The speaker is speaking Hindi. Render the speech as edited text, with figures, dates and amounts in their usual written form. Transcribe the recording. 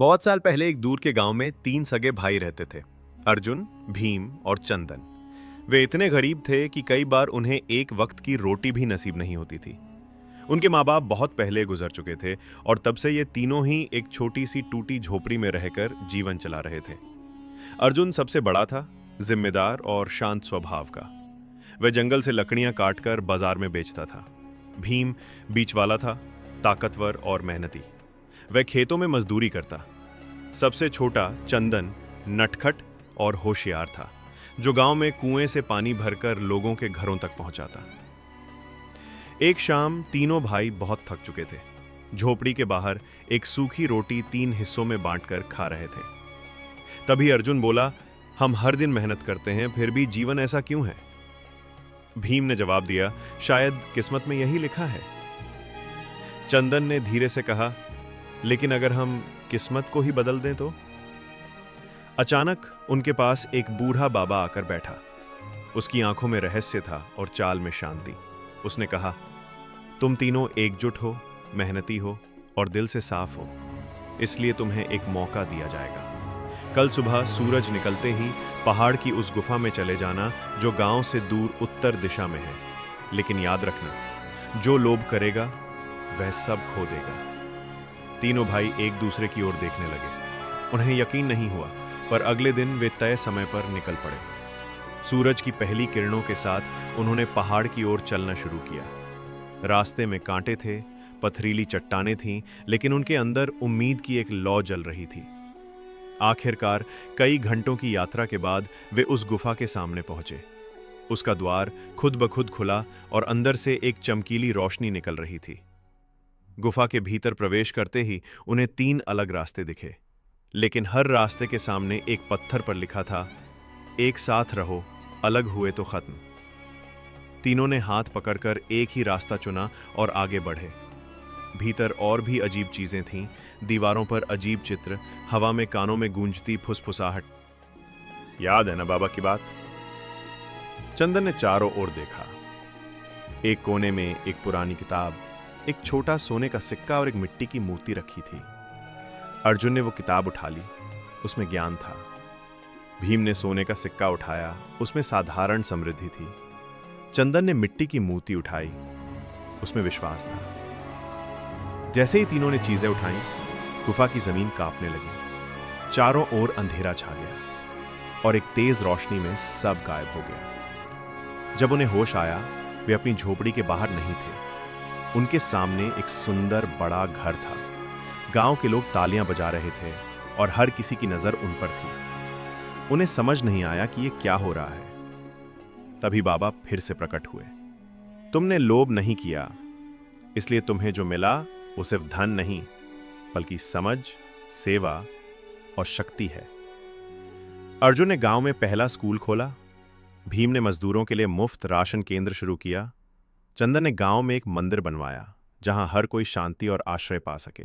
बहुत साल पहले एक दूर के गांव में तीन सगे भाई रहते थे। अर्जुन, भीम और चंदन। वे इतने गरीब थे कि कई बार उन्हें एक वक्त की रोटी भी नसीब नहीं होती थी। उनके माँ बाप बहुत पहले गुजर चुके थे और तब से ये तीनों ही एक छोटी सी टूटी झोपड़ी में रहकर जीवन चला रहे थे। अर्जुन सबसे बड़ा था, जिम्मेदार और शांत स्वभाव का। वह जंगल से लकड़ियां काटकर बाजार में बेचता था। भीम बीच वाला था, ताकतवर और मेहनती। वह खेतों में मजदूरी करता। सबसे छोटा चंदन नटखट और होशियार था, जो गांव में कुएं से पानी भरकर लोगों के घरों तक पहुंचाता। एक शाम तीनों भाई बहुत थक चुके थे। झोपड़ी के बाहर एक सूखी रोटी तीन हिस्सों में बांटकर खा रहे थे। तभी अर्जुन बोला, हम हर दिन मेहनत करते हैं, फिर भी जीवन ऐसा क्यों है? भीम ने जवाब दिया, शायद किस्मत में यही लिखा है। चंदन ने धीरे से कहा, लेकिन अगर हम किस्मत को ही बदल दें तो? अचानक उनके पास एक बूढ़ा बाबा आकर बैठा। उसकी आंखों में रहस्य था और चाल में शांति। उसने कहा, तुम तीनों एकजुट हो, मेहनती हो और दिल से साफ हो, इसलिए तुम्हें एक मौका दिया जाएगा। कल सुबह सूरज निकलते ही पहाड़ की उस गुफा में चले जाना जो गांव से दूर उत्तर दिशा में है। लेकिन याद रखना, जो लोभ करेगा वह सब खो देगा। तीनों भाई एक दूसरे की ओर देखने लगे। उन्हें यकीन नहीं हुआ, पर अगले दिन वे तय समय पर निकल पड़े। सूरज की पहली किरणों के साथ उन्होंने पहाड़ की ओर चलना शुरू किया। रास्ते में कांटे थे, पथरीली चट्टानें थीं, लेकिन उनके अंदर उम्मीद की एक लौ जल रही थी। आखिरकार कई घंटों की यात्रा के बाद वे उस गुफा के सामने पहुंचे। उसका द्वार खुद ब खुद खुला और अंदर से एक चमकीली रोशनी निकल रही थी। गुफा के भीतर प्रवेश करते ही उन्हें तीन अलग रास्ते दिखे, लेकिन हर रास्ते के सामने एक पत्थर पर लिखा था, एक साथ रहो, अलग हुए तो खत्म। तीनों ने हाथ पकड़कर एक ही रास्ता चुना और आगे बढ़े। भीतर और भी अजीब चीजें थीं, दीवारों पर अजीब चित्र, हवा में कानों में गूंजती फुसफुसाहट। याद है ना बाबा की बात? चंदन ने चारों ओर देखा। एक कोने में एक पुरानी किताब, एक छोटा सोने का सिक्का और एक मिट्टी की मूर्ति रखी थी। अर्जुन ने वो किताब उठा ली, उसमें ज्ञान था। भीम ने सोने का सिक्का उठाया, उसमें साधारण समृद्धि थी। चंदन ने मिट्टी की मूर्ति उठाई, उसमें विश्वास था। जैसे ही तीनों ने चीजें उठाई, गुफा की जमीन कांपने लगी। चारों ओर अंधेरा छा गया और एक तेज रोशनी में सब गायब हो गया। जब उन्हें होश आया, वे अपनी झोपड़ी के बाहर नहीं थे। उनके सामने एक सुंदर बड़ा घर था। गांव के लोग तालियां बजा रहे थे और हर किसी की नजर उन पर थी। उन्हें समझ नहीं आया कि यह क्या हो रहा है। तभी बाबा फिर से प्रकट हुए। तुमने लोभ नहीं किया, इसलिए तुम्हें जो मिला वो सिर्फ धन नहीं, बल्कि समझ, सेवा और शक्ति है। अर्जुन ने गांव में पहला स्कूल खोला। भीम ने मजदूरों के लिए मुफ्त राशन केंद्र शुरू किया। चंदन ने गांव में एक मंदिर बनवाया, जहां हर कोई शांति और आश्रय पा सके।